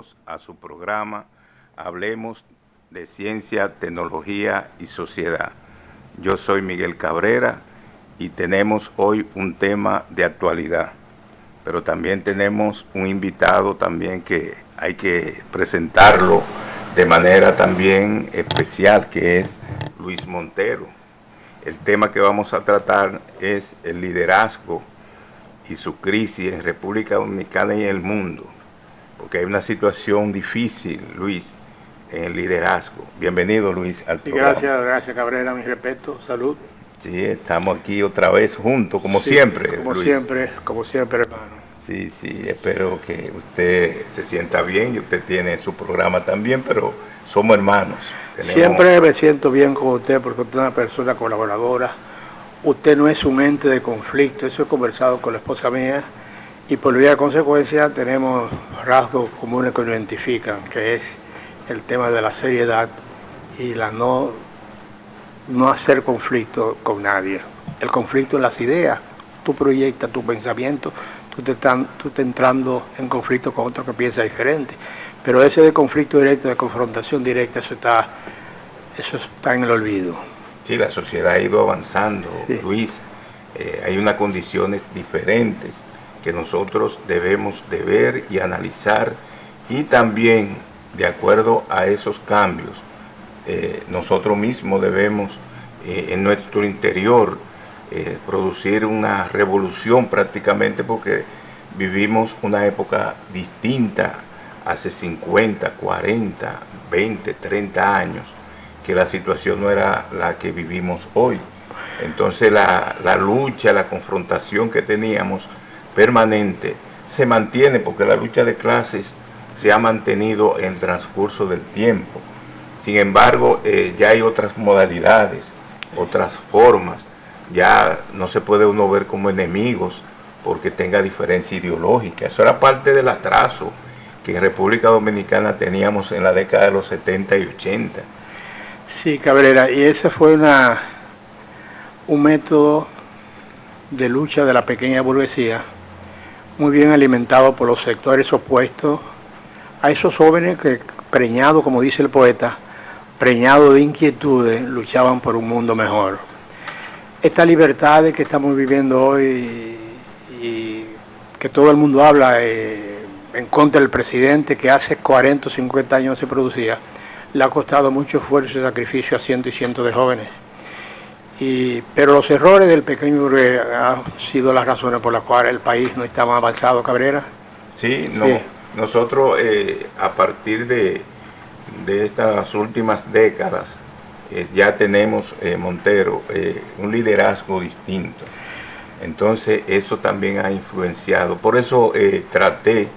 bienvenidos a su programa Hablemos de Ciencia, Tecnología y Sociedad. Yo soy Miguel Cabrera y tenemos hoy un tema de actualidad, pero también tenemos un invitado también que hay que presentarlo de manera también especial, que es Luis Montero. El tema que vamos a tratar es el liderazgo y su crisis en República Dominicana y en el mundo, porque hay una situación difícil, Luis, en el liderazgo. Bienvenido, Luis, al programa. Gracias Cabrera, mi respeto, salud. Sí, estamos aquí otra vez juntos, como siempre, como Luis. Como siempre, hermano. Sí, espero que usted se sienta bien y usted tiene su programa también, pero somos hermanos. Siempre me siento bien con usted porque usted es una persona colaboradora. Usted no es un ente de conflicto, eso he conversado con la esposa mía y por vía de consecuencia tenemos rasgos comunes que nos identifican, que es el tema de la seriedad y la no hacer conflicto con nadie. El conflicto en las ideas, tú proyectas tu pensamiento, tú estás entrando en conflicto con otro que piensa diferente, pero ese de conflicto directo, de confrontación directa, eso está en el olvido. Sí, la sociedad ha ido avanzando, sí. Luis, hay unas condiciones diferentes que nosotros debemos de ver y analizar, y también, de acuerdo a esos cambios, nosotros mismos debemos en nuestro interior producir una revolución prácticamente, porque vivimos una época distinta hace 50, 40, 20, 30 años, que la situación no era la que vivimos hoy. Entonces la lucha, la confrontación que teníamos permanente se mantiene, porque la lucha de clases se ha mantenido en el transcurso del tiempo. Sin embargo, ya hay otras modalidades, otras formas. Ya no se puede uno ver como enemigos porque tenga diferencia ideológica. Eso era parte del atraso que en República Dominicana teníamos en la década de los 70 y 80. Sí, Cabrera, y ese fue un método de lucha de la pequeña burguesía, muy bien alimentado por los sectores opuestos a esos jóvenes que, preñados, como dice el poeta, preñados de inquietudes, luchaban por un mundo mejor. Esta libertad que estamos viviendo hoy y que todo el mundo habla en contra del presidente, que hace 40 o 50 años se producía, le ha costado mucho esfuerzo y sacrificio a cientos y cientos de jóvenes. Pero los errores del pequeño burgués han sido las razones por las cuales el país no está más avanzado, Cabrera. Sí, no, sí. Nosotros a partir de estas últimas décadas ya tenemos, Montero, un liderazgo distinto. Entonces eso también ha influenciado. Por eso traté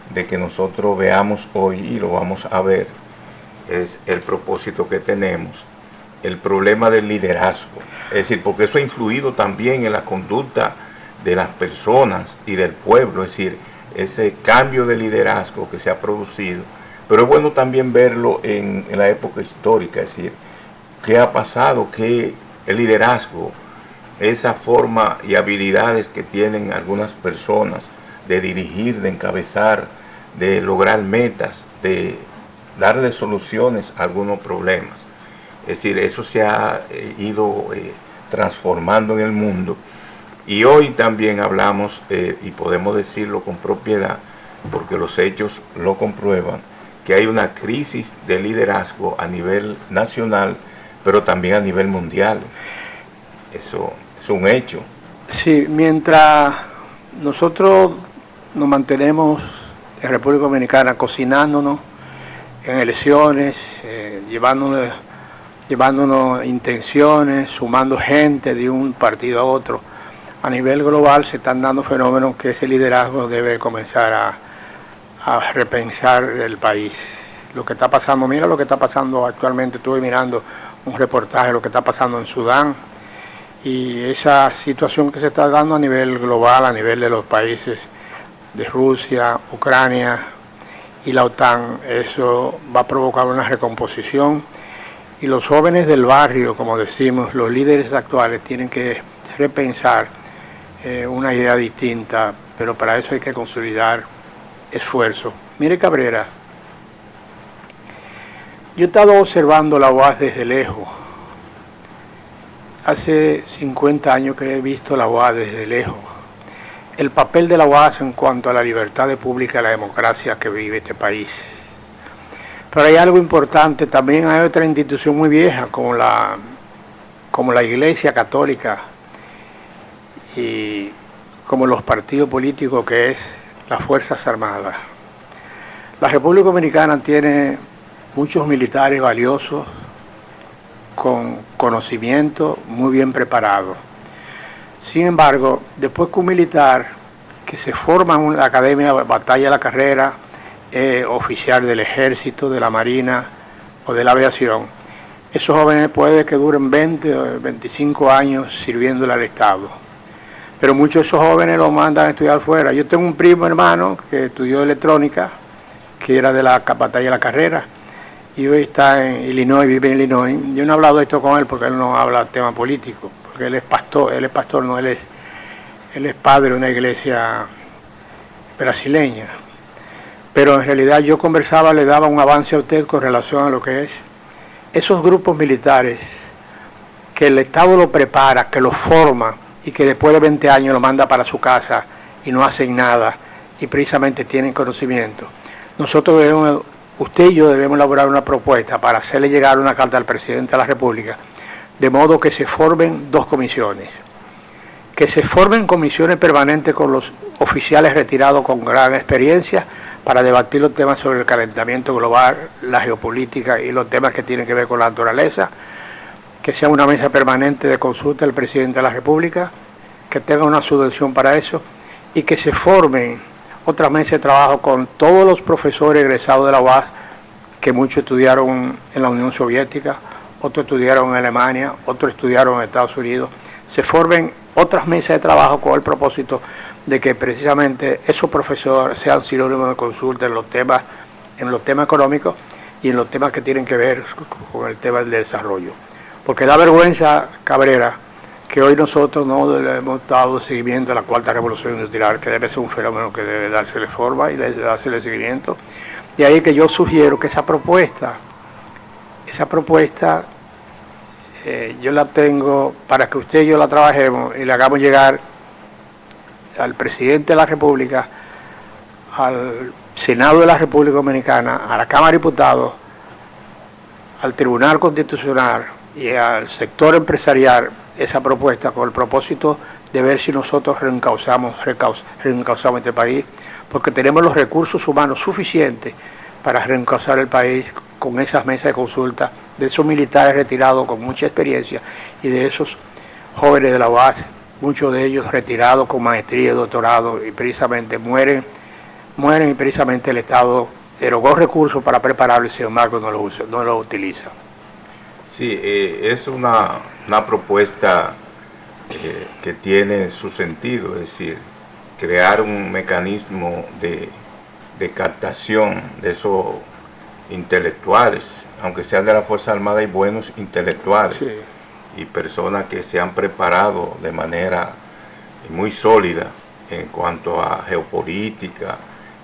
de que nosotros veamos hoy, y lo vamos a ver, es el propósito que tenemos, el problema del liderazgo. Es decir, porque eso ha influido también en la conducta de las personas y del pueblo, es decir, ese cambio de liderazgo que se ha producido. Pero es bueno también verlo en la época histórica, es decir, qué ha pasado, que el liderazgo, esa forma y habilidades que tienen algunas personas de dirigir, de encabezar, de lograr metas, de darle soluciones a algunos problemas. Es decir, eso se ha ido transformando en el mundo, y hoy también hablamos, y podemos decirlo con propiedad, porque los hechos lo comprueban, que hay una crisis de liderazgo a nivel nacional, pero también a nivel mundial. Eso es un hecho. Sí, mientras nosotros nos mantenemos en República Dominicana cocinándonos en elecciones, llevándonos intenciones, sumando gente de un partido a otro, a nivel global se están dando fenómenos que ese liderazgo debe comenzar a repensar el país. Lo que está pasando, mira lo que está pasando actualmente, estuve mirando un reportaje de lo que está pasando en Sudán, y esa situación que se está dando a nivel global, a nivel de los países de Rusia, Ucrania y la OTAN, eso va a provocar una recomposición, y los jóvenes del barrio, como decimos, los líderes actuales tienen que repensar una idea distinta, pero para eso hay que consolidar esfuerzo. Mire, Cabrera, Yo he estado observando la UAS desde lejos. Hace 50 años que he visto la UAS desde lejos. El papel de la UAS en cuanto a la libertad de pública y la democracia que vive este país. Pero hay algo importante, también hay otra institución muy vieja como la Iglesia Católica y como los partidos políticos, que es las Fuerzas Armadas. La República Dominicana tiene muchos militares valiosos, con conocimiento, muy bien preparados. Sin embargo, después que un militar que se forma en la academia batalla de la carrera, oficial del ejército, de la marina o de la aviación, esos jóvenes puede que duren 20 o 25 años sirviéndole al Estado. Pero muchos de esos jóvenes los mandan a estudiar fuera. Yo tengo un primo hermano que estudió electrónica, que era de la batalla de la carrera, y hoy está en Illinois, vive en Illinois. Yo no he hablado de esto con él porque él no habla de tema político, porque él es pastor, no, él es padre de una iglesia brasileña. Pero en realidad yo conversaba, le daba un avance a usted con relación a lo que es esos grupos militares que el Estado lo prepara, que lo forma y que después de 20 años lo manda para su casa y no hacen nada y precisamente tienen conocimiento. Nosotros debemos, usted y yo debemos elaborar una propuesta para hacerle llegar una carta al presidente de la República, de modo que se formen 2 comisiones. Que se formen comisiones permanentes con los oficiales retirados con gran experiencia para debatir los temas sobre el calentamiento global, la geopolítica y los temas que tienen que ver con la naturaleza. Que sea una mesa permanente de consulta del presidente de la República, que tenga una subvención para eso, y que se formen otras mesas de trabajo con todos los profesores egresados de la UAS, que muchos estudiaron en la Unión Soviética, otros estudiaron en Alemania, otros estudiaron en Estados Unidos. Se formen otras mesas de trabajo con el propósito de que precisamente esos profesores sean sinónimos de consulta en los temas económicos y en los temas que tienen que ver con el tema del desarrollo. Porque da vergüenza, Cabrera, que hoy nosotros no le hemos dado seguimiento a la 4ª revolución industrial, que debe ser un fenómeno que debe dársele forma y debe dársele seguimiento. Y ahí que yo sugiero que esa propuesta yo la tengo para que usted y yo la trabajemos y le hagamos llegar al presidente de la República, al Senado de la República Dominicana, a la Cámara de Diputados, al Tribunal Constitucional y al sector empresarial esa propuesta con el propósito de ver si nosotros reencauzamos este país, porque tenemos los recursos humanos suficientes para reencauzar el país con esas mesas de consulta de esos militares retirados con mucha experiencia y de esos jóvenes de la UAS, muchos de ellos retirados con maestría y doctorado, y precisamente mueren y precisamente el Estado erogó recursos para prepararlos y sin embargo no lo utiliza. Sí, es una propuesta que tiene su sentido, es decir, crear un mecanismo de captación de esos intelectuales, aunque sean de la Fuerza Armada, hay buenos intelectuales, sí, y personas que se han preparado de manera muy sólida en cuanto a geopolítica,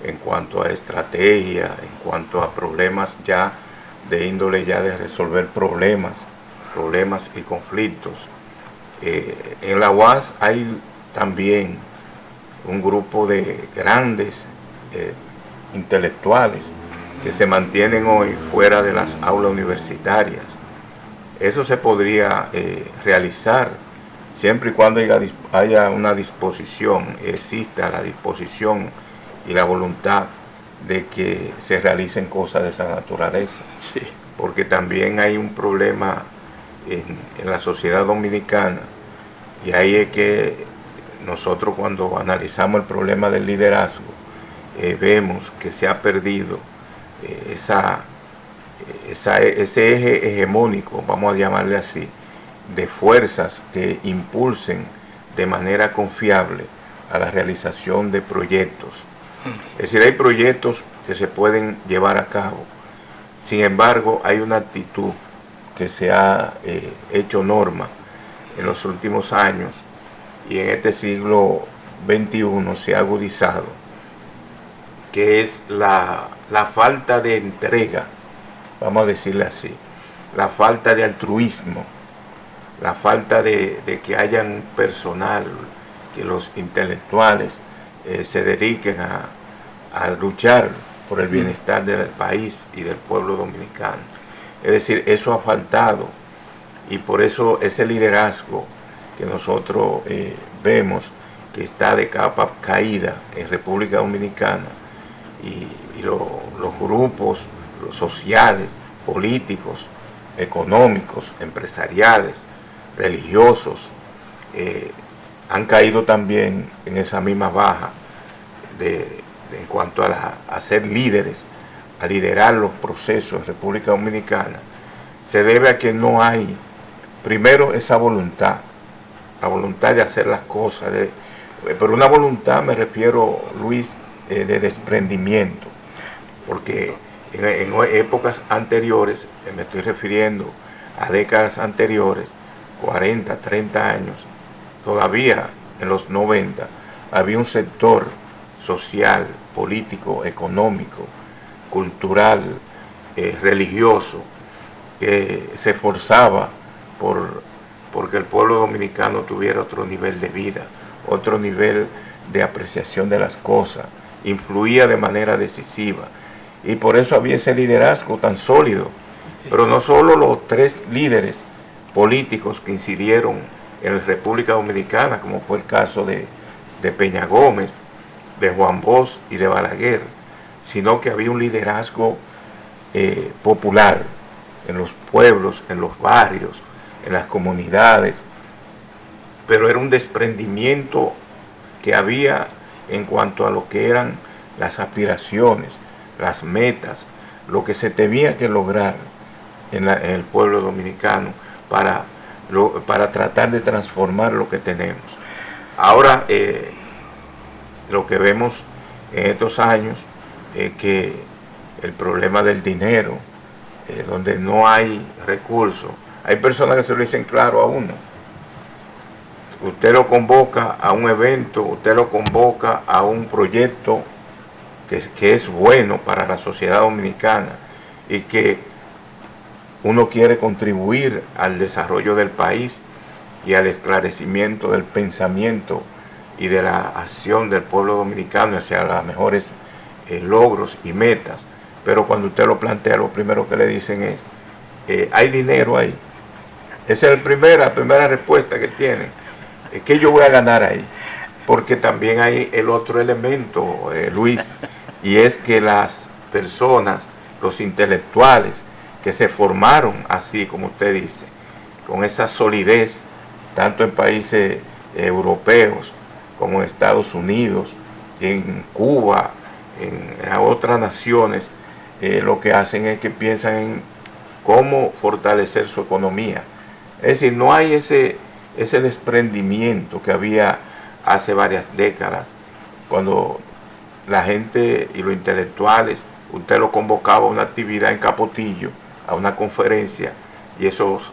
en cuanto a estrategia, en cuanto a problemas ya de índole ya de resolver problemas y conflictos. En la UAS hay también un grupo de grandes intelectuales que se mantienen hoy fuera de las aulas universitarias. Eso se podría realizar siempre y cuando haya una disposición, exista la disposición y la voluntad de que se realicen cosas de esa naturaleza. Sí. Porque también hay un problema en la sociedad dominicana, y ahí es que nosotros cuando analizamos el problema del liderazgo vemos que se ha perdido ese eje hegemónico, vamos a llamarle así, de fuerzas que impulsen de manera confiable a la realización de proyectos. Es decir, hay proyectos que se pueden llevar a cabo. Sin embargo, hay una actitud que se ha hecho norma en los últimos años y en este siglo XXI se ha agudizado, que es la falta de entrega vamos a decirle así, la falta de altruismo, la falta de que hayan personal, que los intelectuales se dediquen a luchar por el bienestar del país y del pueblo dominicano. Es decir, eso ha faltado, y por eso ese liderazgo que nosotros vemos que está de capa caída en República Dominicana, y los grupos sociales, políticos, económicos, empresariales, religiosos, han caído también en esa misma baja en cuanto a ser líderes, a liderar los procesos en República Dominicana. Se debe a que no hay, primero, esa voluntad, la voluntad de hacer las cosas, pero una voluntad, me refiero, Luis, de desprendimiento, porque en épocas anteriores, me estoy refiriendo a décadas anteriores, 40, 30 años, todavía en los 90, había un sector social, político, económico, cultural, religioso, que se esforzaba porque el pueblo dominicano tuviera otro nivel de vida, otro nivel de apreciación de las cosas, influía de manera decisiva, y por eso había ese liderazgo tan sólido. Pero no solo los tres líderes políticos que incidieron en la República Dominicana, como fue el caso de Peña Gómez, de Juan Bosch y de Balaguer, sino que había un liderazgo popular en los pueblos, en los barrios, en las comunidades, pero era un desprendimiento que había en cuanto a lo que eran las aspiraciones, las metas, lo que se tenía que lograr en el pueblo dominicano para tratar de transformar lo que tenemos. Ahora, lo que vemos en estos años es que el problema del dinero, donde no hay recursos, hay personas que se lo dicen claro a uno. Usted lo convoca a un evento, usted lo convoca a un proyecto que es bueno para la sociedad dominicana y que uno quiere contribuir al desarrollo del país y al esclarecimiento del pensamiento y de la acción del pueblo dominicano hacia los mejores logros y metas. Pero cuando usted lo plantea, lo primero que le dicen es, ¿hay dinero ahí? Esa es la primera respuesta que tienen. ¿Qué yo voy a ganar ahí? Porque también hay el otro elemento, Luis, y es que las personas, los intelectuales que se formaron así, como usted dice, con esa solidez, tanto en países europeos como en Estados Unidos, en Cuba, en otras naciones, lo que hacen es que piensan en cómo fortalecer su economía. Es decir, no hay ese desprendimiento que había hace varias décadas, cuando la gente y los intelectuales, usted lo convocaba a una actividad en Capotillo, a una conferencia, y esos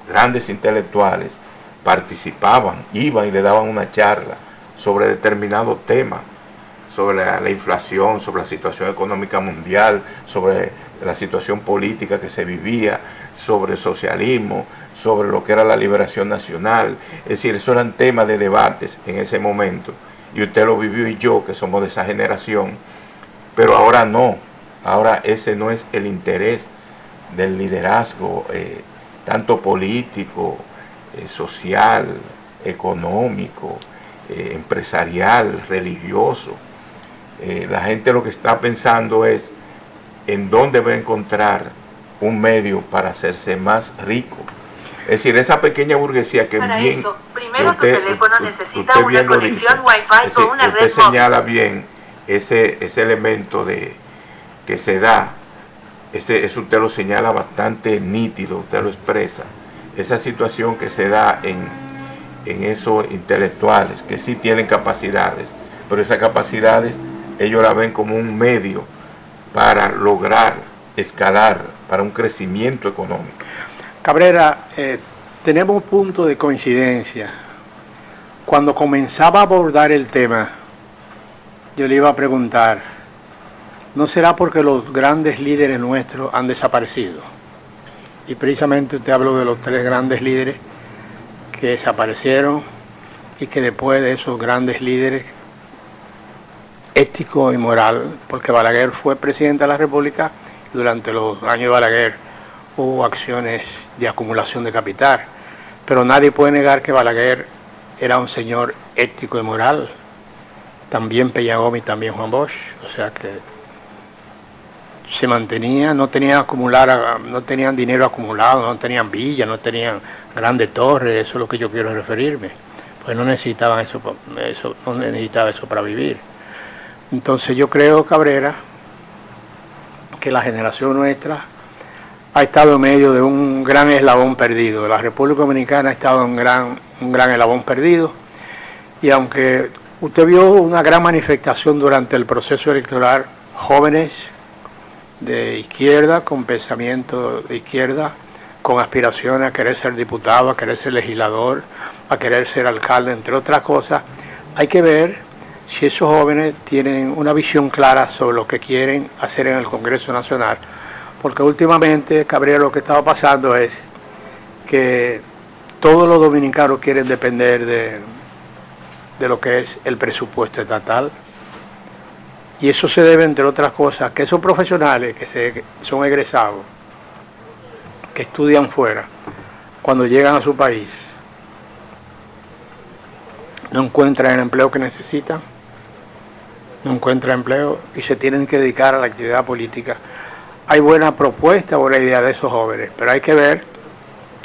grandes intelectuales participaban, iban y le daban una charla sobre determinado tema, sobre la inflación, sobre la situación económica mundial, sobre la situación política que se vivía, sobre el socialismo, sobre lo que era la liberación nacional. Es decir, eso eran temas de debates en ese momento, y usted lo vivió y yo, que somos de esa generación, pero ahora no, ahora ese no es el interés del liderazgo, tanto político, social, económico, empresarial, religioso. La gente lo que está pensando es en dónde va a encontrar un medio para hacerse más rico. Es decir, esa pequeña burguesía que para bien... eso, primero tu teléfono necesita usted una conexión Wi-Fi con una red móvil. Usted señala bien ese elemento que se da, eso usted lo señala bastante nítido, usted lo expresa. Esa situación que se da en esos intelectuales, que sí tienen capacidades, pero esas capacidades ellos la ven como un medio para lograr escalar, para un crecimiento económico. Cabrera, tenemos un punto de coincidencia. Cuando comenzaba a abordar el tema, yo le iba a preguntar, no será porque los grandes líderes nuestros han desaparecido. Y precisamente usted habló de los 3 grandes líderes que desaparecieron y que después de esos grandes líderes ético y moral, porque Balaguer fue presidente de la República y durante los años de Balaguer hubo acciones de acumulación de capital, pero nadie puede negar que Balaguer era un señor ético y moral, también Peña Gómez y también Juan Bosch, o sea que se mantenía, no tenían dinero acumulado, no tenían villas, no tenían grandes torres, eso es lo que yo quiero referirme, pues no necesitaban no necesitaba eso para vivir. Entonces yo creo, Cabrera, que la generación nuestra ha estado en medio de un gran eslabón perdido. La República Dominicana ha estado en un gran eslabón perdido, y aunque usted vio una gran manifestación durante el proceso electoral, jóvenes de izquierda, con pensamiento de izquierda, con aspiraciones a querer ser diputado, a querer ser legislador, a querer ser alcalde, entre otras cosas, hay que ver si esos jóvenes tienen una visión clara sobre lo que quieren hacer en el Congreso Nacional, porque últimamente, Cabrera, lo que estaba pasando es que todos los dominicanos quieren depender de lo que es el presupuesto estatal, y eso se debe, entre otras cosas, que esos profesionales que son egresados, que estudian fuera, cuando llegan a su país, no encuentran el empleo que necesitan, no encuentran empleo y se tienen que dedicar a la actividad política. Hay buena propuesta, buena idea de esos jóvenes, pero hay que ver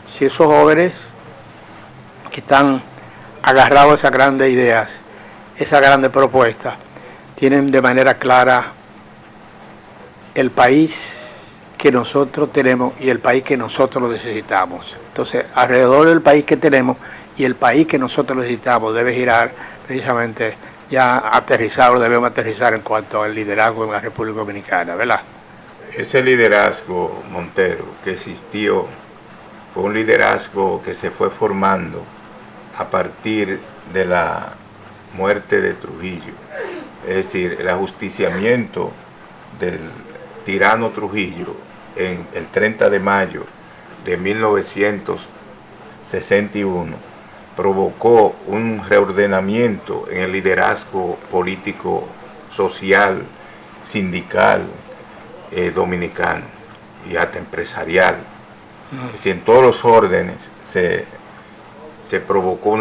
si esos jóvenes que están agarrados a esas grandes ideas, esas grandes propuestas, tienen de manera clara el país que nosotros tenemos y el país que nosotros necesitamos. Entonces, alrededor del país que tenemos y el país que nosotros necesitamos debe girar precisamente ya aterrizar, debemos aterrizar en cuanto al liderazgo en la República Dominicana, ¿verdad? Ese liderazgo, Montero, que existió, fue un liderazgo que se fue formando a partir de la muerte de Trujillo. Es decir, el ajusticiamiento del tirano Trujillo en el 30 de mayo de 1961 provocó un reordenamiento en el liderazgo político, social, sindical dominicano y hasta empresarial. Es decir, en todos los órdenes se provocó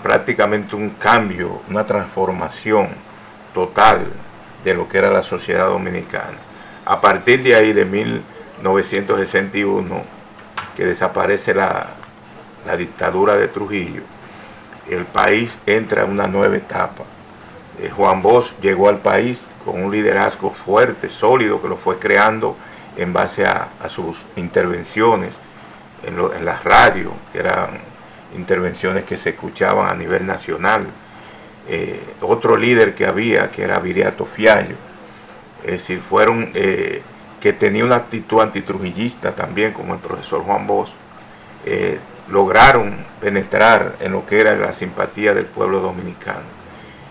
prácticamente un cambio, una transformación total de lo que era la sociedad dominicana. A partir de ahí, de 1961, que desaparece la dictadura de Trujillo, el país entra en una nueva etapa. Juan Bosch llegó al país con un liderazgo fuerte, sólido, que lo fue creando en base a sus intervenciones en las radios, que eran intervenciones que se escuchaban a nivel nacional. Otro líder que había, que era Viriato Fiallo, es decir, que tenía una actitud antitrujillista también, como el profesor Juan Bosch, lograron penetrar en lo que era la simpatía del pueblo dominicano.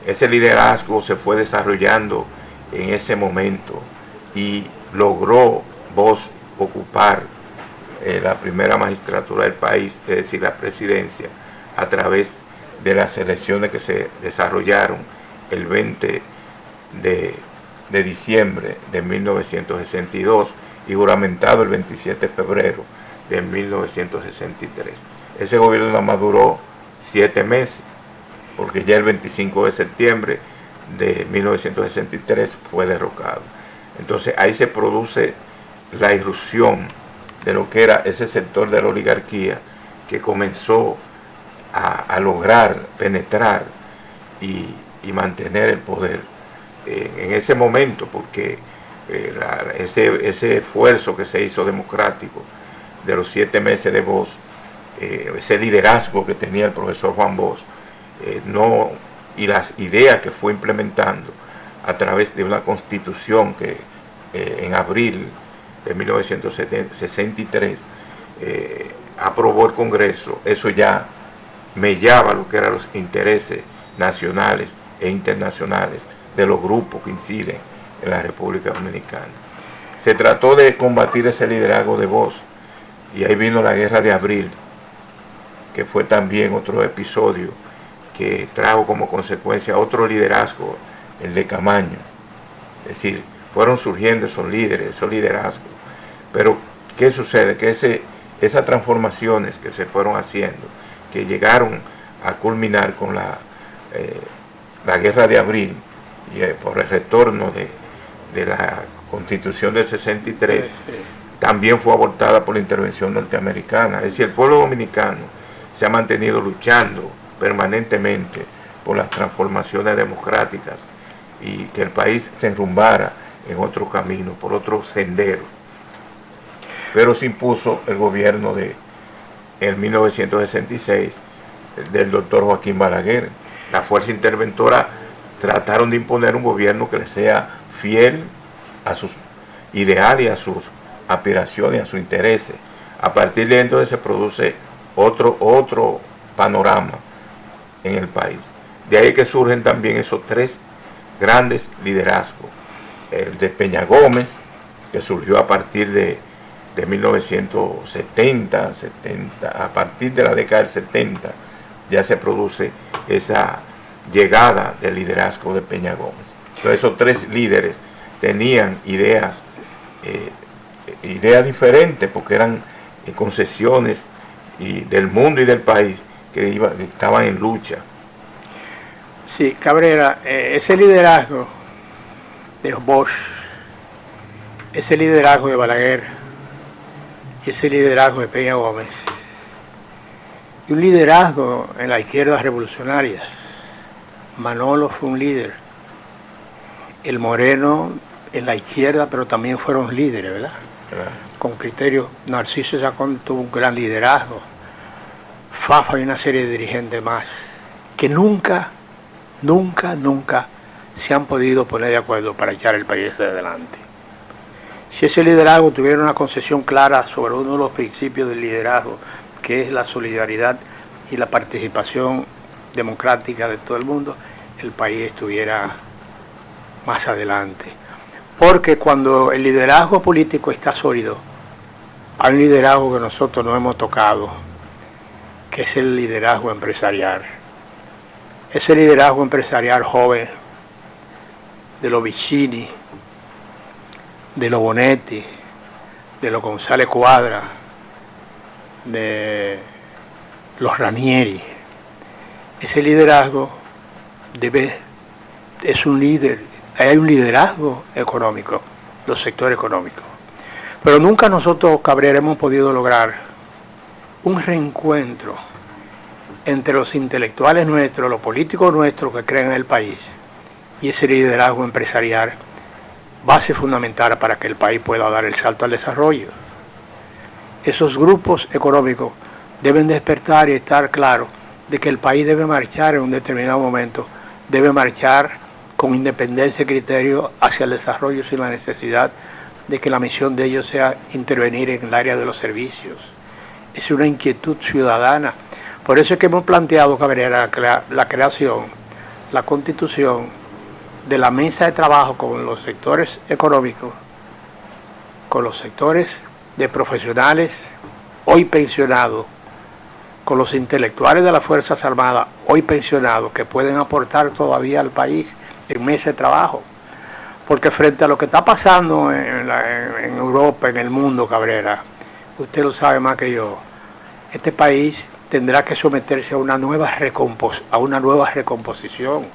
Ese liderazgo se fue desarrollando en ese momento y logró Bosch ocupar la primera magistratura del país, es decir, la presidencia, a través de las elecciones que se desarrollaron el 20 de diciembre de 1962 y juramentado el 27 de febrero de 1963. Ese gobierno nada más duró 7 meses, porque ya el 25 de septiembre de 1963 fue derrocado. Entonces ahí se produce la irrupción de lo que era ese sector de la oligarquía que comenzó a lograr penetrar y mantener el poder en ese momento, porque ese esfuerzo que se hizo democrático de los 7 meses de Bosch, ese liderazgo que tenía el profesor Juan Bosch, y las ideas que fue implementando a través de una constitución que en abril de 1963 aprobó el Congreso, eso ya mellaba lo que eran los intereses nacionales e internacionales de los grupos que inciden en la República Dominicana. Se trató de combatir ese liderazgo de Bosch, y ahí vino la Guerra de Abril, que fue también otro episodio que trajo como consecuencia otro liderazgo, el de Camaño. Es decir, fueron surgiendo esos líderes, esos liderazgos. Pero, ¿qué sucede? Que esas transformaciones que se fueron haciendo, que llegaron a culminar con la Guerra de Abril, y por el retorno de la Constitución del 63, también fue abortada por la intervención norteamericana. Es decir, el pueblo dominicano se ha mantenido luchando permanentemente por las transformaciones democráticas y que el país se enrumbara en otro camino, por otro sendero. Pero se impuso el gobierno en 1966 del doctor Joaquín Balaguer. La fuerza interventora trataron de imponer un gobierno que le sea fiel a sus ideales, a sus aspiraciones, a sus intereses. A partir de entonces se produce otro panorama en el país. De ahí que surgen también esos tres grandes liderazgos. El de Peña Gómez, que surgió a partir de 1970, a partir de la década del 70, ya se produce esa llegada del liderazgo de Peña Gómez. Entonces esos tres líderes tenían ideas diferentes, porque eran concesiones del mundo y del país que estaban en lucha. Sí, Cabrera, ese liderazgo de Bosch, ese liderazgo de Balaguer y ese liderazgo de Peña Gómez, y un liderazgo en la izquierda revolucionaria. Manolo fue un líder, el Moreno en la izquierda, pero también fueron líderes, ¿verdad? Claro. Con criterio. Narciso Chacón tuvo un gran liderazgo, Fafa y una serie de dirigentes más, que nunca se han podido poner de acuerdo para echar el país adelante. Si ese liderazgo tuviera una concesión clara sobre uno de los principios del liderazgo, que es la solidaridad y la participación democrática de todo el mundo, el país estuviera más adelante. Porque cuando el liderazgo político está sólido, hay un liderazgo que nosotros no hemos tocado, que es el liderazgo empresarial. Ese liderazgo empresarial joven, de los Vicini, de los Bonetti, de los González Cuadra, de los Ranieri. Ese liderazgo es un líder, hay un liderazgo económico, los sectores económicos. Pero nunca nosotros, Cabrera, hemos podido lograr un reencuentro entre los intelectuales nuestros, los políticos nuestros que creen en el país, y ese liderazgo empresarial, base fundamental para que el país pueda dar el salto al desarrollo. Esos grupos económicos deben despertar y estar claros de que el país debe marchar en un determinado momento, debe marchar con independencia y criterio hacia el desarrollo sin la necesidad de que la misión de ellos sea intervenir en el área de los servicios. Es una inquietud ciudadana. Por eso es que hemos planteado, Cabrera, la creación, la constitución de la mesa de trabajo con los sectores económicos, con los sectores de profesionales hoy pensionados, con los intelectuales de las Fuerzas Armadas hoy pensionados, que pueden aportar todavía al país en mesa de trabajo. Porque frente a lo que está pasando en Europa, en el mundo, Cabrera, usted lo sabe más que yo, este país tendrá que someterse a una nueva recomposición.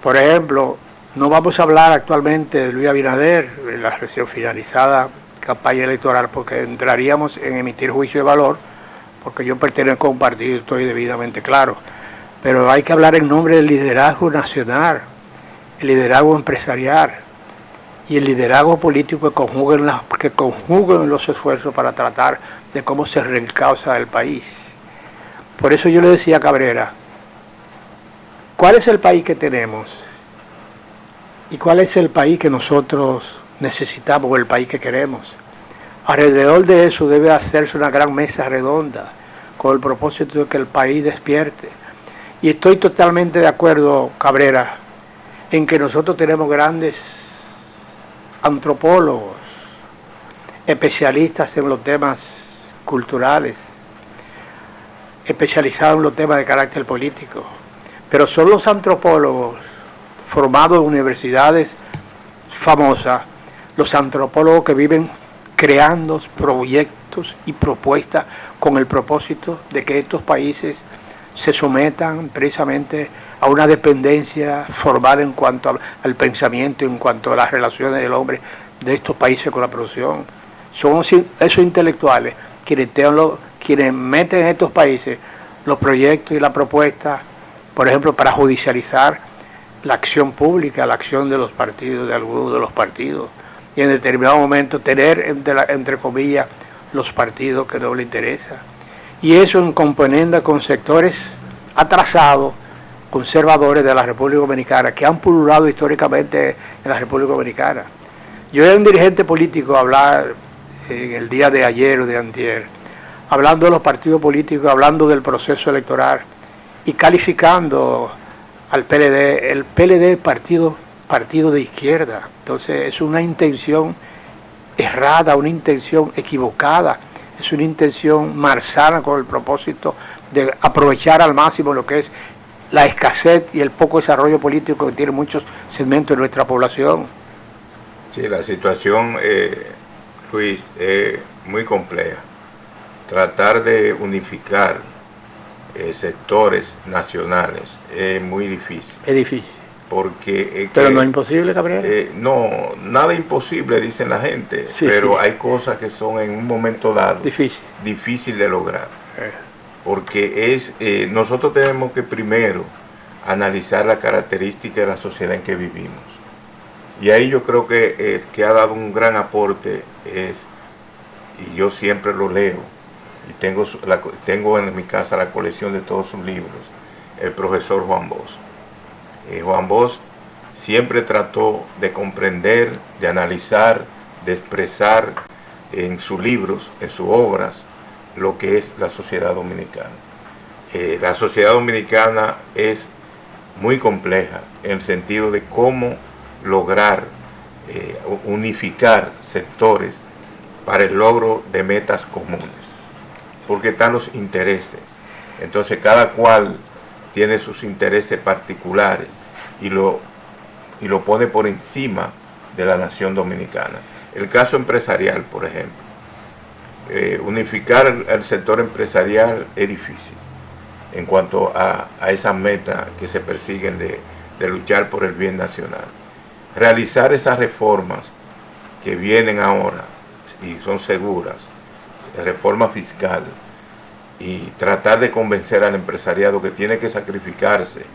Por ejemplo, no vamos a hablar actualmente de Luis Abinader en la recién finalizada campaña electoral, porque entraríamos en emitir juicio de valor, porque yo pertenezco a un partido, estoy debidamente claro. Pero hay que hablar en nombre del liderazgo nacional, el liderazgo empresarial y el liderazgo político que conjuguen los esfuerzos para tratar de cómo se reencausa el país. Por eso yo le decía a Cabrera, ¿cuál es el país que tenemos? ¿Y cuál es el país que nosotros necesitamos o el país que queremos? Alrededor de eso debe hacerse una gran mesa redonda con el propósito de que el país despierte. Y estoy totalmente de acuerdo, Cabrera, en que nosotros tenemos grandes antropólogos, especialistas en los temas culturales, especializados en los temas de carácter político, pero son los antropólogos formados en universidades famosas, los antropólogos que viven creando proyectos y propuestas con el propósito de que estos países se sometan precisamente a una dependencia formal en cuanto al pensamiento, en cuanto a las relaciones del hombre de estos países con la producción. Son esos intelectuales quienes meten en estos países los proyectos y las propuestas, por ejemplo, para judicializar la acción pública, la acción de los partidos, de algunos de los partidos, y en determinado momento tener, entre comillas, los partidos que no le interesa. Y eso en componenda con sectores atrasados, conservadores de la República Dominicana, que han pululado históricamente en la República Dominicana. Yo era un dirigente político a hablar en el día de ayer o de antier, hablando de los partidos políticos, hablando del proceso electoral y calificando al PLD, el PLD partido de izquierda. Entonces es una intención errada, una intención equivocada, es una intención malsana con el propósito de aprovechar al máximo lo que es la escasez y el poco desarrollo político que tienen muchos segmentos de nuestra población. Sí, la situación, Luis, es muy compleja. Tratar de unificar sectores nacionales es muy difícil. Es difícil. Porque pero no es imposible, Cabrera. No, nada imposible, dicen la gente, sí, pero sí, hay cosas que son en un momento dado difícil de lograr. Porque nosotros tenemos que primero analizar la característica de la sociedad en que vivimos. Y ahí yo creo que ha dado un gran aporte y yo siempre lo leo, y tengo en mi casa la colección de todos sus libros, el profesor Juan Bosch. Juan Bosch siempre trató de comprender, de analizar, de expresar en sus libros, en sus obras, lo que es la sociedad dominicana. La sociedad dominicana es muy compleja en el sentido de cómo lograr unificar sectores para el logro de metas comunes, porque están los intereses. Entonces cada cual tiene sus intereses particulares y lo pone por encima de la nación dominicana. El caso empresarial, por ejemplo, unificar el sector empresarial es difícil en cuanto a esas metas que se persiguen de luchar por el bien nacional. Realizar esas reformas que vienen ahora y son seguras, reforma fiscal, y tratar de convencer al empresariado que tiene que sacrificarse,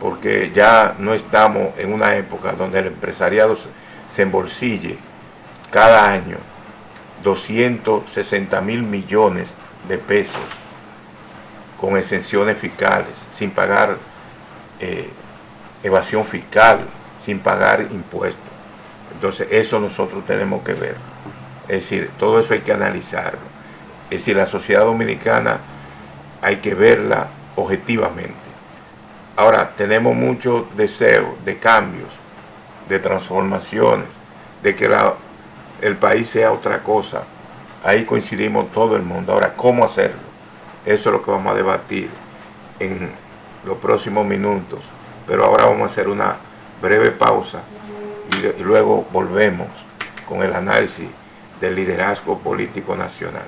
porque ya no estamos en una época donde el empresariado se embolsille cada año 260.000 millones de pesos con exenciones fiscales, sin pagar evasión fiscal, sin pagar impuestos. Entonces eso nosotros tenemos que ver. Es decir, todo eso hay que analizarlo. Es decir, la sociedad dominicana hay que verla objetivamente. Ahora, tenemos mucho deseo de cambios, de transformaciones, de que el país sea otra cosa. Ahí coincidimos todo el mundo. Ahora, ¿cómo hacerlo? Eso es lo que vamos a debatir en los próximos minutos. Pero ahora vamos a hacer una breve pausa y luego volvemos con el análisis del liderazgo político nacional.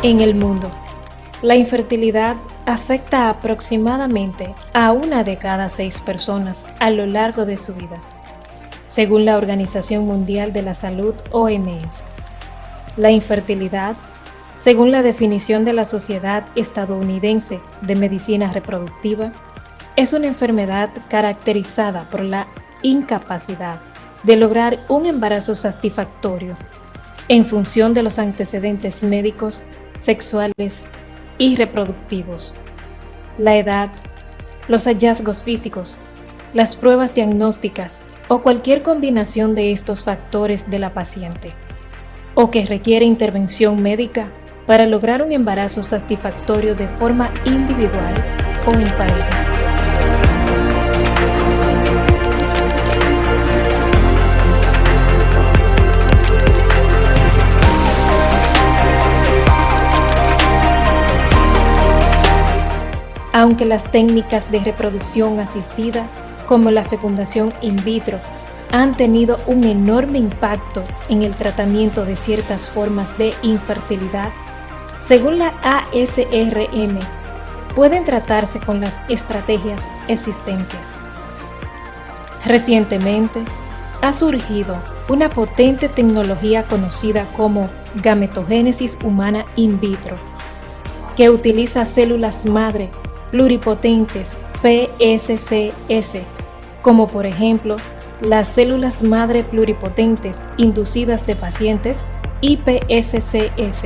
En el mundo, la infertilidad afecta aproximadamente a 1 de cada 6 personas a lo largo de su vida, según la Organización Mundial de la Salud, OMS. La infertilidad, según la definición de la Sociedad Estadounidense de Medicina Reproductiva, es una enfermedad caracterizada por la incapacidad de lograr un embarazo satisfactorio en función de los antecedentes médicos, sexuales y reproductivos, la edad, los hallazgos físicos, las pruebas diagnósticas o cualquier combinación de estos factores de la paciente, o que requiere intervención médica para lograr un embarazo satisfactorio de forma individual o en pareja. Aunque las técnicas de reproducción asistida, como la fecundación in vitro, han tenido un enorme impacto en el tratamiento de ciertas formas de infertilidad, según la ASRM, pueden tratarse con las estrategias existentes. Recientemente, ha surgido una potente tecnología conocida como gametogénesis humana in vitro, que utiliza células madre pluripotentes PSCS, como por ejemplo las células madre pluripotentes inducidas de pacientes iPSCS,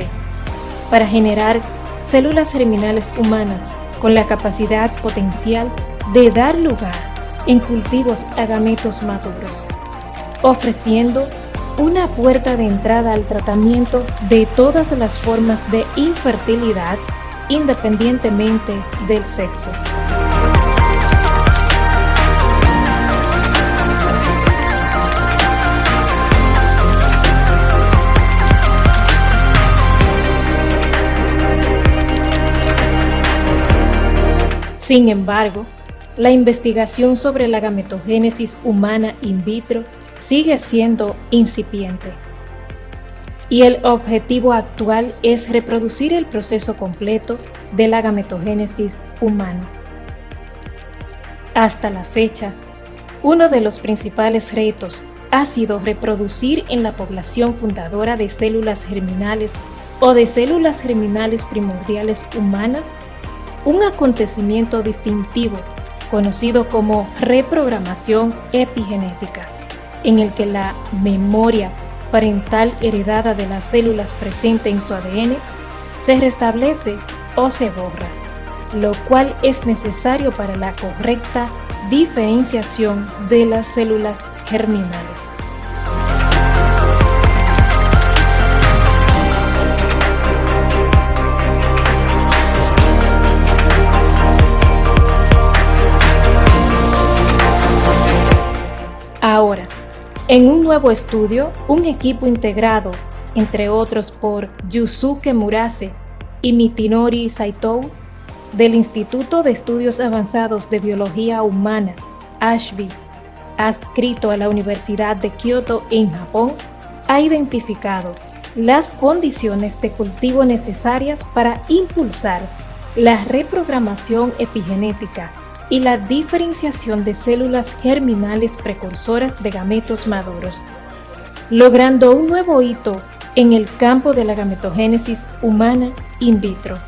para generar células germinales humanas con la capacidad potencial de dar lugar en cultivos a gametos maduros, ofreciendo una puerta de entrada al tratamiento de todas las formas de infertilidad independientemente del sexo. Sin embargo, la investigación sobre la gametogénesis humana in vitro sigue siendo incipiente, y el objetivo actual es reproducir el proceso completo de la gametogénesis humana. Hasta la fecha, uno de los principales retos ha sido reproducir en la población fundadora de células germinales o de células germinales primordiales humanas un acontecimiento distintivo conocido como reprogramación epigenética, en el que la memoria parental heredada de las células presente en su ADN se restablece o se borra, lo cual es necesario para la correcta diferenciación de las células germinales. Ahora, en un nuevo estudio, un equipo integrado, entre otros por Yusuke Murase y Mitinori Saito, del Instituto de Estudios Avanzados de Biología Humana, ASHBI, adscrito a la Universidad de Kioto en Japón, ha identificado las condiciones de cultivo necesarias para impulsar la reprogramación epigenética y la diferenciación de células germinales precursoras de gametos maduros, logrando un nuevo hito en el campo de la gametogénesis humana in vitro.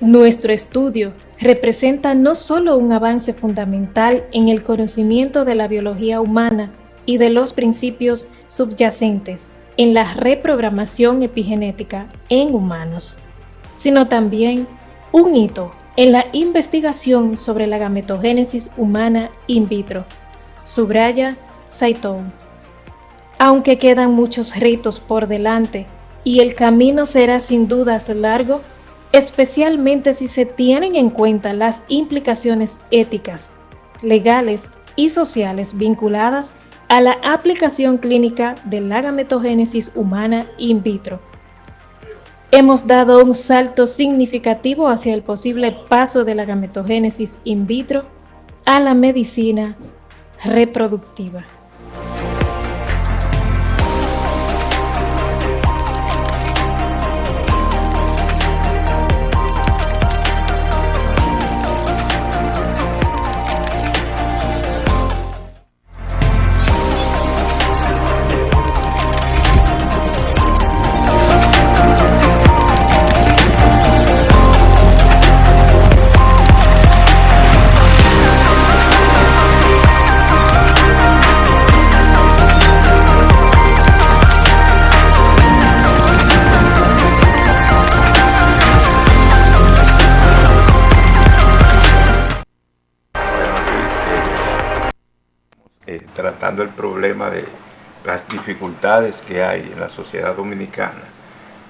Nuestro estudio representa no solo un avance fundamental en el conocimiento de la biología humana y de los principios subyacentes en la reprogramación epigenética en humanos, sino también un hito en la investigación sobre la gametogénesis humana in vitro, subraya Saito. Aunque quedan muchos retos por delante y el camino será sin dudas largo, especialmente si se tienen en cuenta las implicaciones éticas, legales y sociales vinculadas a la aplicación clínica de la gametogénesis humana in vitro. Hemos dado un salto significativo hacia el posible paso de la gametogénesis in vitro a la medicina reproductiva. tratando el problema de las dificultades que hay en la sociedad dominicana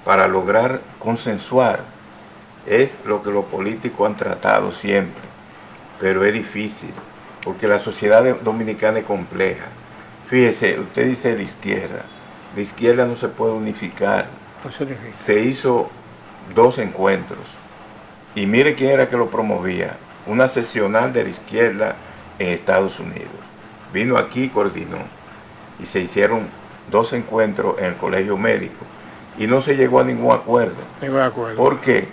para lograr consensuar. Es lo que los políticos han tratado siempre, pero es difícil, porque la sociedad dominicana es compleja. Fíjese, usted dice la izquierda no se puede unificar. Se hizo 2 encuentros, y mire quién era que lo promovía, una seccional de la izquierda en Estados Unidos. Vino aquí, coordinó, y se hicieron 2 encuentros en el Colegio Médico, y no se llegó a ningún acuerdo. ¿Por qué?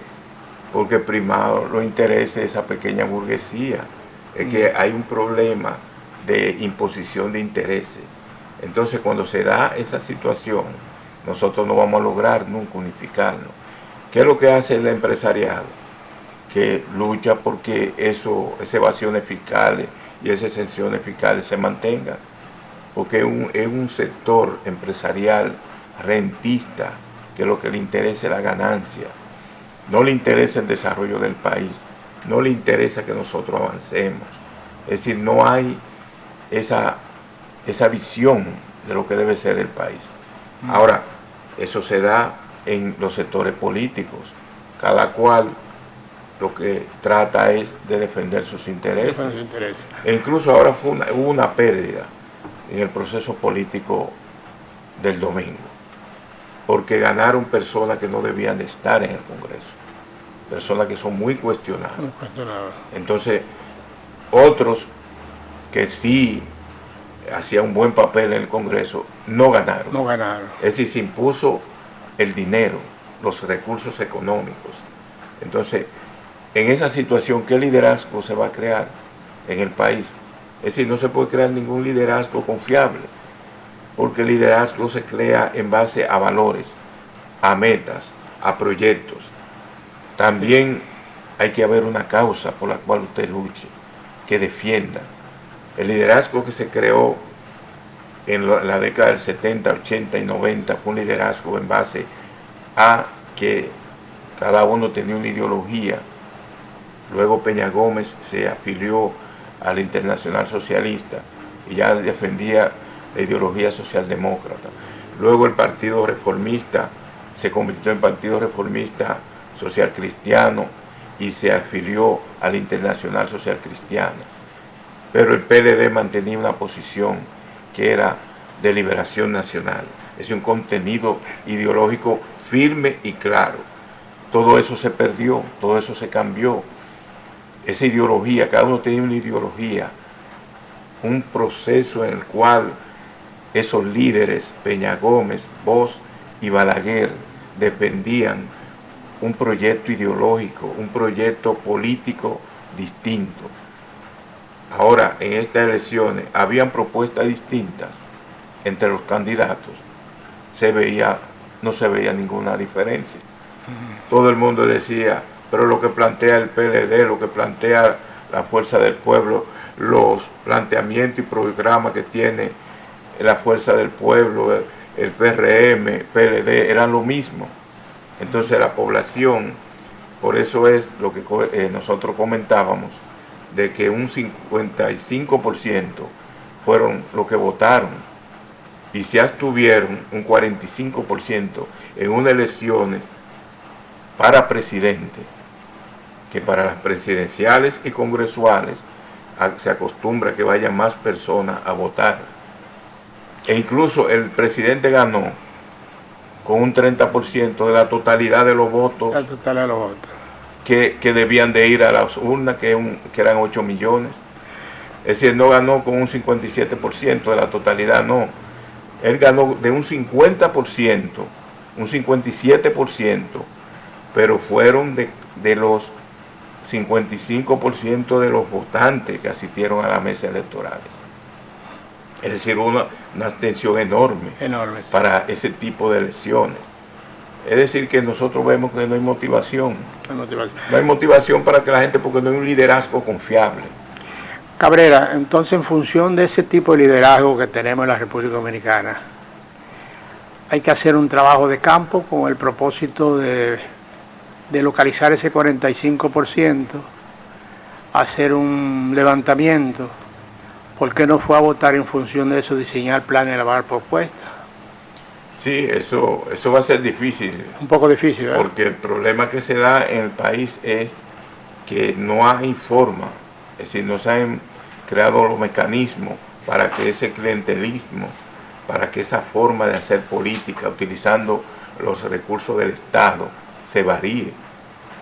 Porque primado los intereses de esa pequeña burguesía. Es que hay un problema de imposición de intereses. Entonces, cuando se da esa situación, nosotros no vamos a lograr nunca unificarnos. ¿Qué es lo que hace el empresariado? Que lucha porque esas evasiones fiscales y esas exenciones fiscales se mantengan. Porque es un sector empresarial rentista, que lo que le interesa es la ganancia. No le interesa el desarrollo del país, no le interesa que nosotros avancemos. Es decir, no hay esa visión de lo que debe ser el país. Ahora, eso se da en los sectores políticos. Cada cual lo que trata es de defender sus intereses. E incluso ahora hubo una pérdida en el proceso político del domingo, porque ganaron personas que no debían de estar en el Congreso, personas que son muy cuestionadas. Entonces, otros que sí hacían un buen papel en el Congreso no ganaron. Es decir, se impuso el dinero, los recursos económicos. Entonces, en esa situación, ¿qué liderazgo se va a crear en el país? Es decir, no se puede crear ningún liderazgo confiable, porque el liderazgo se crea en base a valores, a metas, a proyectos. También hay que haber una causa por la cual usted luche, que defienda. El liderazgo que se creó en la década del 70, 80 y 90 fue un liderazgo en base a que cada uno tenía una ideología. Luego Peña Gómez se afilió a la Internacional Socialista y ya defendía la ideología socialdemócrata. Luego el Partido Reformista se convirtió en Partido Reformista Social Cristiano y se afilió a la Internacional Social Cristiana. Pero el PLD mantenía una posición que era de liberación nacional, es decir, un contenido ideológico firme y claro. Todo eso se perdió, todo eso se cambió. Esa ideología, cada uno tenía una ideología, un proceso en el cual esos líderes, Peña Gómez, Bosch y Balaguer, defendían un proyecto ideológico, un proyecto político distinto. Ahora, en estas elecciones, habían propuestas distintas entre los candidatos. No se veía ninguna diferencia. Todo el mundo decía, pero lo que plantea el PLD, lo que plantea la Fuerza del Pueblo, los planteamientos y programas que tiene la Fuerza del Pueblo, el PRM, PLD, eran lo mismo. Entonces la población, por eso es lo que nosotros comentábamos, de que un 55% fueron los que votaron y se abstuvieron un 45% en unas elecciones para presidente, que para las presidenciales y congresuales se acostumbra que vayan más personas a votar. E incluso el presidente ganó con un 30% de la totalidad de los votos. Que debían de ir a las urnas, que eran 8 millones. Es decir, no ganó con un 57% de la totalidad, no. Él ganó de un 50%, un 57%, pero fueron de los 55% de los votantes que asistieron a las mesas electorales. Es decir, una abstención enorme sí, para ese tipo de elecciones. Es decir, que nosotros vemos que no hay motivación. No hay motivación para que la gente, porque no hay un liderazgo confiable. Cabrera, entonces, en función de ese tipo de liderazgo que tenemos en la República Dominicana, hay que hacer un trabajo de campo con el propósito de localizar ese 45%, hacer un levantamiento ¿por qué no fue a votar en función de eso, diseñar planes, elaborar propuestas? Sí, eso va a ser difícil. Un poco difícil, ¿verdad? Porque el problema que se da en el país es que no hay forma, es decir, no se han creado los mecanismos para que ese clientelismo, para que esa forma de hacer política utilizando los recursos del Estado se varíe.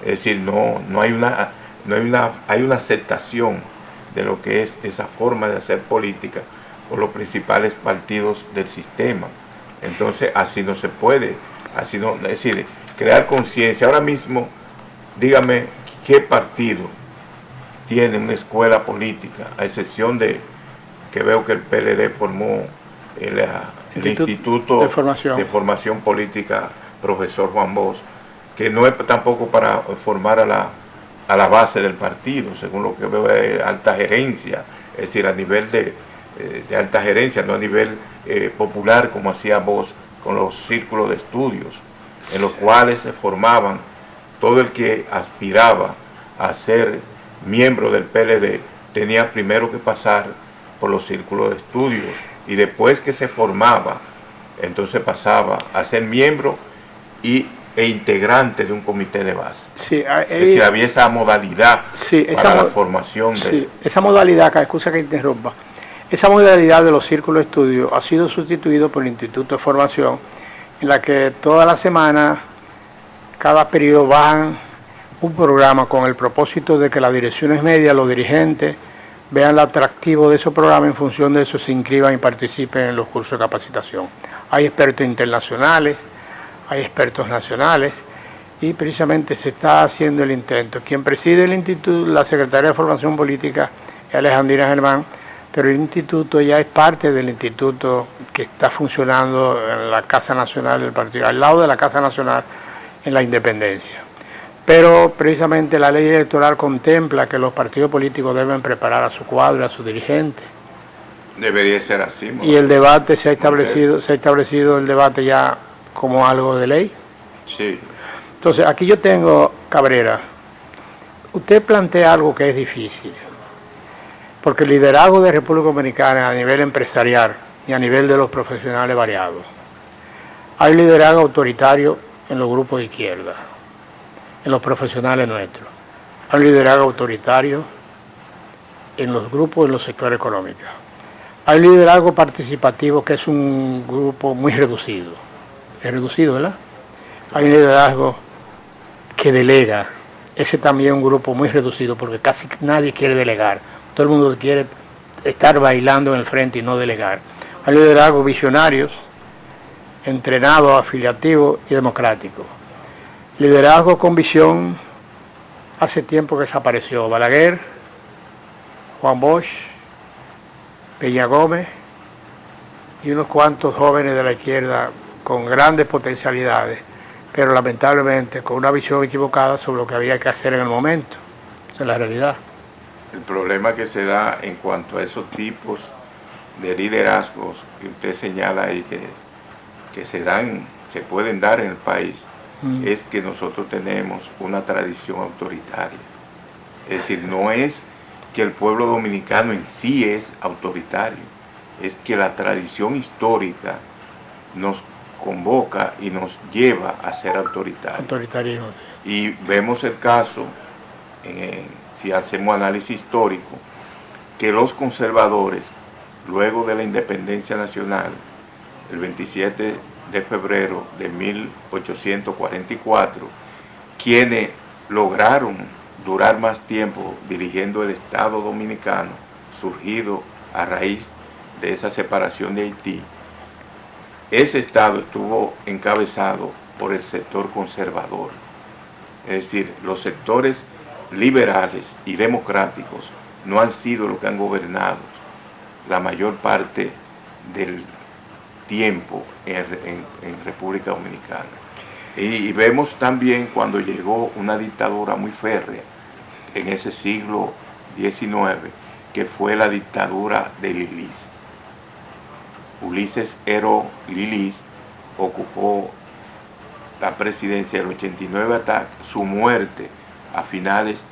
Es decir, hay una aceptación de lo que es esa forma de hacer política por los principales partidos del sistema. Entonces así no se puede, es decir, crear conciencia. Ahora mismo, dígame, ¿qué partido tiene una escuela política, a excepción de que veo que el PLD formó el Instituto de Formación Política Profesor Juan Bosch, que no es tampoco para formar a la base del partido, según lo que veo es alta gerencia, es decir, a nivel de alta gerencia, no a nivel popular como hacía Bosch con los círculos de estudios, en los cuales se formaban todo el que aspiraba a ser miembro del PLD, tenía primero que pasar por los círculos de estudios y después que se formaba, entonces pasaba a ser miembro e integrante de un comité de base. Sí, es decir, había esa modalidad para la formación de... Sí, esa modalidad, excusa que interrumpa, esa modalidad de los círculos de estudio ha sido sustituido por el Instituto de Formación, en la que toda la semana, cada periodo van un programa con el propósito de que las direcciones medias, los dirigentes, vean el atractivo de esos programas, en función de eso se inscriban y participen en los cursos de capacitación. Hay expertos internacionales, hay expertos nacionales, y precisamente se está haciendo el intento. Quien preside el instituto, la Secretaría de Formación Política, es Alejandrina Germán, pero el instituto ya es parte del instituto que está funcionando en la Casa Nacional del Partido, al lado de la Casa Nacional en la Independencia. Pero precisamente la ley electoral contempla que los partidos políticos deben preparar a su cuadro, a sus dirigentes. Debería ser así. Y el debate se ha establecido el debate ya como algo de ley. Sí. Entonces, aquí yo tengo, Cabrera, usted plantea algo que es difícil, porque el liderazgo de República Dominicana a nivel empresarial y a nivel de los profesionales variados. Hay liderazgo autoritario en los grupos de izquierda, en los profesionales nuestros. Hay liderazgo autoritario en los grupos, en los sectores económicos. Hay liderazgo participativo, que es un grupo muy reducido. Es reducido, ¿verdad? Hay un liderazgo que delega. Ese también es un grupo muy reducido, porque casi nadie quiere delegar. Todo el mundo quiere estar bailando en el frente y no delegar. Hay liderazgos visionarios, entrenados, afiliativos y democráticos. Liderazgo con visión, hace tiempo que desapareció. Balaguer, Juan Bosch, Peña Gómez y unos cuantos jóvenes de la izquierda con grandes potencialidades, pero lamentablemente con una visión equivocada sobre lo que había que hacer en el momento. Esa es la realidad. El problema que se da en cuanto a esos tipos de liderazgos que usted señala ahí que se pueden dar en el país, es que nosotros tenemos una tradición autoritaria. Es decir, no es que el pueblo dominicano en sí es autoritario, es que la tradición histórica nos convoca y nos lleva a ser autoritarios. Autoritarismo, sí. Y vemos el caso, si hacemos análisis histórico, que los conservadores, luego de la independencia nacional, el 27 de febrero de 1844, quienes lograron durar más tiempo dirigiendo el Estado dominicano, surgido a raíz de esa separación de Haití, ese Estado estuvo encabezado por el sector conservador. Es decir, los sectores liberales y democráticos no han sido los que han gobernado la mayor parte del tiempo en República Dominicana. Y vemos también cuando llegó una dictadura muy férrea en ese siglo XIX, que fue la dictadura de Lilis. Ulises Heró Lilis ocupó la presidencia del 89 hasta su muerte a finales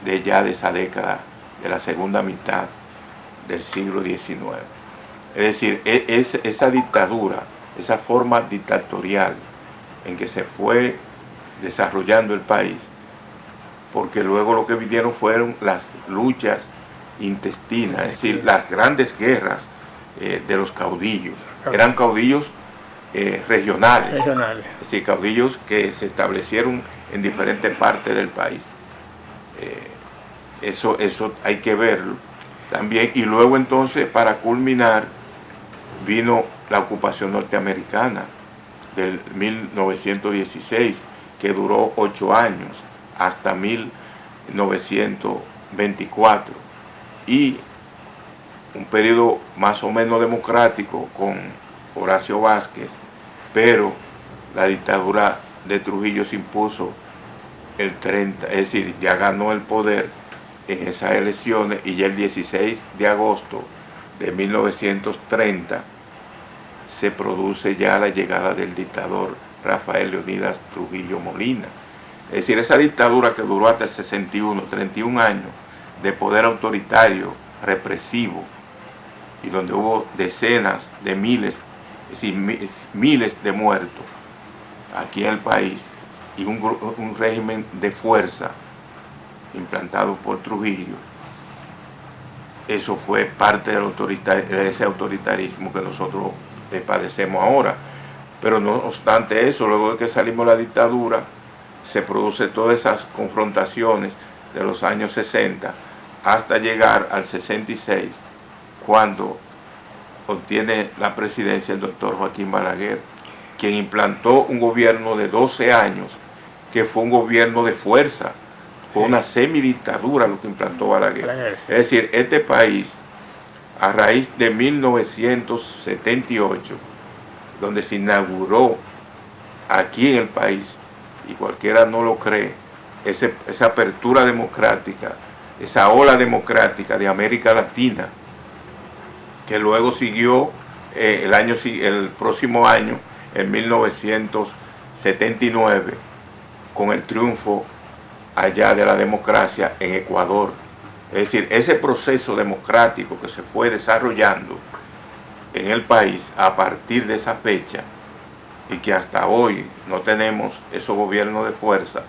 de esa década, de la segunda mitad del siglo XIX. Es decir, esa dictadura, esa forma dictatorial en que se fue desarrollando el país, porque luego lo que vinieron fueron las luchas intestinas, es decir, las grandes guerras de los caudillos. Eran caudillos regionales, es decir, caudillos que se establecieron en diferentes partes del país. Eso hay que verlo también. Y luego entonces, para culminar, vino la ocupación norteamericana del 1916, que duró 8 años, hasta 1924, y un periodo más o menos democrático con Horacio Vázquez, pero la dictadura de Trujillo se impuso el 30, es decir, ya ganó el poder en esas elecciones, y ya el 16 de agosto de 1930 se produce ya la llegada del dictador Rafael Leónidas Trujillo Molina. Es decir, esa dictadura que duró hasta el 61, 31 años de poder autoritario, represivo, y donde hubo decenas de miles, es decir, miles de muertos aquí en el país, y un régimen de fuerza implantado por Trujillo. Eso fue parte de ese autoritarismo que nosotros padecemos ahora. Pero no obstante eso, luego de que salimos de la dictadura, se produce todas esas confrontaciones de los años 60 hasta llegar al 66, cuando obtiene la presidencia el doctor Joaquín Balaguer, quien implantó un gobierno de 12 años, que fue un gobierno de fuerza, fue una semidictadura lo que implantó Balaguer. Es decir, este país, a raíz de 1978, donde se inauguró aquí en el país, y cualquiera no lo cree, esa apertura democrática, esa ola democrática de América Latina, que luego siguió el próximo año, en 1979, con el triunfo allá de la democracia en Ecuador. Es decir, ese proceso democrático que se fue desarrollando en el país a partir de esa fecha, y que hasta hoy no tenemos esos gobiernos de fuerza,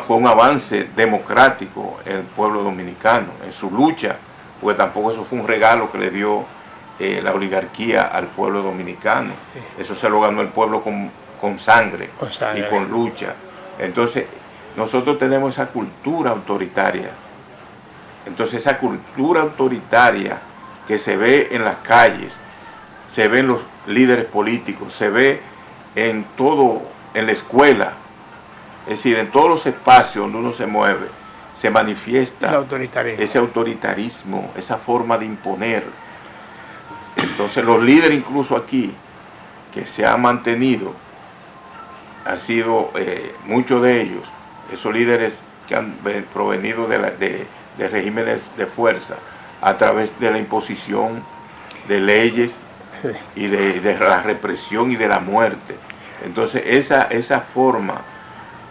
fue un avance democrático en el pueblo dominicano, en su lucha, porque tampoco eso fue un regalo que le dio la oligarquía al pueblo dominicano. Sí. Eso se lo ganó el pueblo con sangre y con lucha. Entonces, nosotros tenemos esa cultura autoritaria. Entonces, esa cultura autoritaria que se ve en las calles, se ve en los líderes políticos, se ve en todo, en la escuela, es decir, en todos los espacios donde uno se mueve, se manifiesta ese autoritarismo, esa forma de imponer. Entonces, los líderes incluso aquí, que se han mantenido, han sido muchos de ellos, esos líderes que han provenido de regímenes de fuerza, a través de la imposición de leyes y de la represión y de la muerte. Entonces, esa forma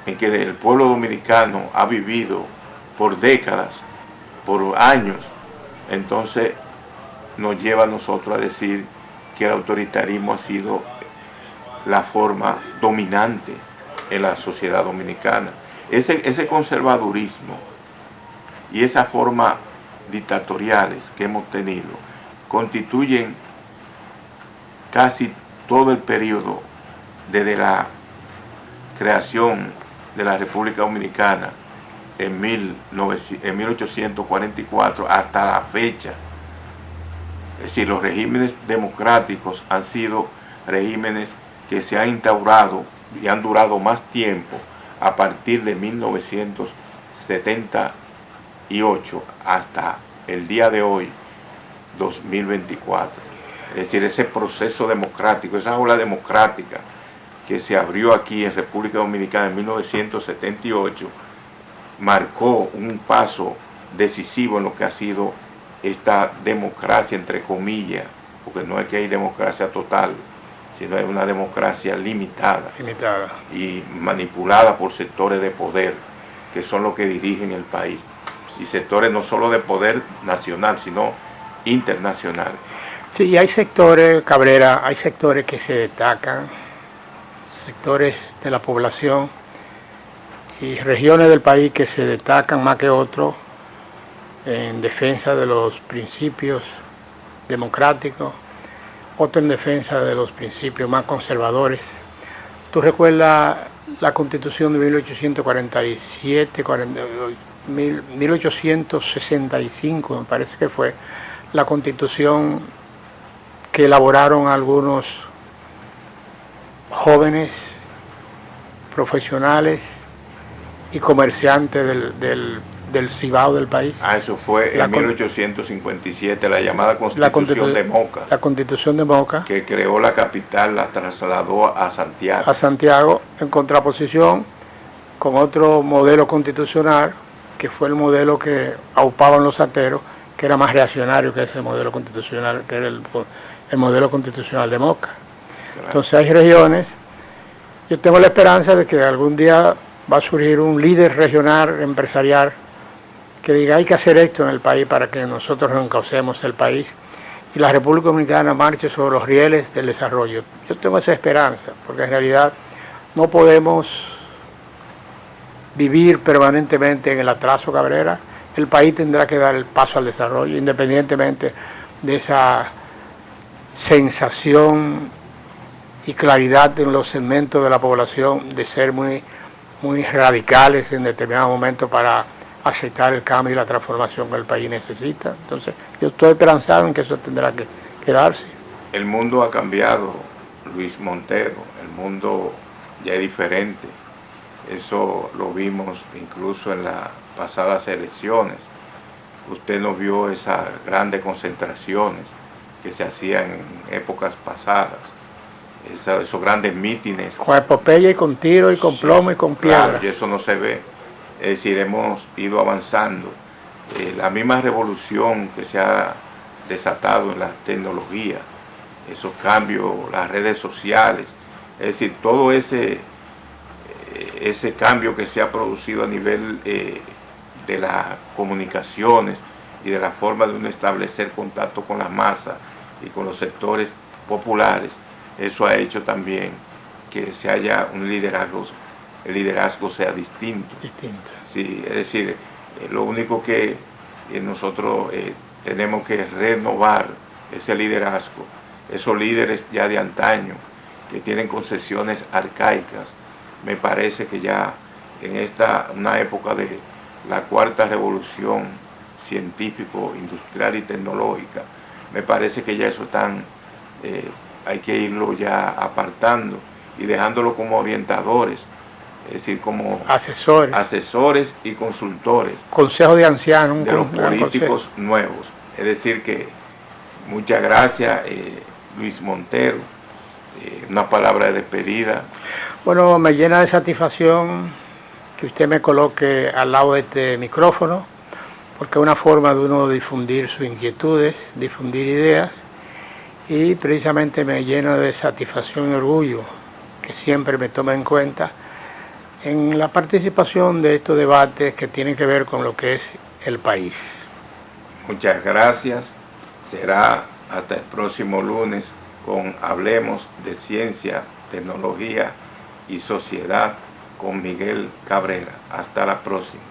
en que el pueblo dominicano ha vivido por décadas, por años, entonces nos lleva a nosotros a decir que el autoritarismo ha sido la forma dominante en la sociedad dominicana. Ese conservadurismo y esa forma dictatoriales que hemos tenido constituyen casi todo el periodo desde la creación de la República Dominicana en 1844 hasta la fecha. Es decir, los regímenes democráticos han sido regímenes que se han instaurado y han durado más tiempo a partir de 1978 hasta el día de hoy, 2024. Es decir, ese proceso democrático, esa ola democrática que se abrió aquí en República Dominicana en 1978, marcó un paso decisivo en lo que ha sido esta democracia, entre comillas, porque no es que hay democracia total, sino hay una democracia limitada y manipulada por sectores de poder, que son los que dirigen el país. y sectores no solo de poder nacional, sino internacional. Sí, y hay sectores, Cabrera, hay sectores que se destacan, sectores de la población y regiones del país que se destacan más que otros en defensa de los principios democráticos, otros en defensa de los principios más conservadores. ¿Tú recuerdas la Constitución de 1865, me parece que fue, la Constitución que elaboraron algunos jóvenes profesionales y comerciantes del Cibao del país? Eso fue en 1857, la llamada Constitución de Moca. La Constitución de Moca. Que creó la capital, la trasladó a Santiago. A Santiago, en contraposición con otro modelo constitucional, que fue el modelo que aupaban los ateros, que era más reaccionario que ese modelo constitucional, que era el modelo constitucional de Moca. Claro. Entonces hay regiones, yo tengo la esperanza de que algún día va a surgir un líder regional empresarial que diga hay que hacer esto en el país para que nosotros reencaucemos el país y la República Dominicana marche sobre los rieles del desarrollo. Yo tengo esa esperanza, porque en realidad no podemos vivir permanentemente en el atraso, Cabrera. El país tendrá que dar el paso al desarrollo, independientemente de esa sensación y claridad en los segmentos de la población de ser muy radicales en determinado momento para aceptar el cambio y la transformación que el país necesita. Entonces, yo estoy esperanzado en que eso tendrá que darse. El mundo ha cambiado, Luis Montero, el mundo ya es diferente. Eso lo vimos incluso en las pasadas elecciones. Usted no vio esas grandes concentraciones que se hacían en épocas pasadas, esos grandes mítines. Con epopeya y con tiro y con plomo y con piedra. Claro, y eso no se ve. Es decir, hemos ido avanzando. La misma revolución que se ha desatado en la tecnología, esos cambios, las redes sociales, es decir, todo ese cambio que se ha producido a nivel de las comunicaciones y de la forma de uno establecer contacto con la masa y con los sectores populares, eso ha hecho también que se haya un liderazgo, el liderazgo sea distinto. Sí, es decir, lo único que nosotros tenemos que renovar ese liderazgo, esos líderes ya de antaño que tienen concepciones arcaicas. Me parece que ya en una época de la cuarta revolución científico, industrial y tecnológica, me parece que ya eso hay que irlo ya apartando y dejándolo como orientadores, es decir, como asesores y consultores. Consejo de ancianos. De los políticos nuevos. Es decir que muchas gracias, Luis Montero. Una palabra de despedida. Bueno, me llena de satisfacción que usted me coloque al lado de este micrófono, porque es una forma de uno difundir sus inquietudes, difundir ideas, y precisamente me llena de satisfacción y orgullo que siempre me tome en cuenta en la participación de estos debates que tienen que ver con lo que es el país. Muchas gracias. Será hasta el próximo lunes con Hablemos de Ciencia, Tecnología y Sociedad con Miguel Cabrera. Hasta la próxima.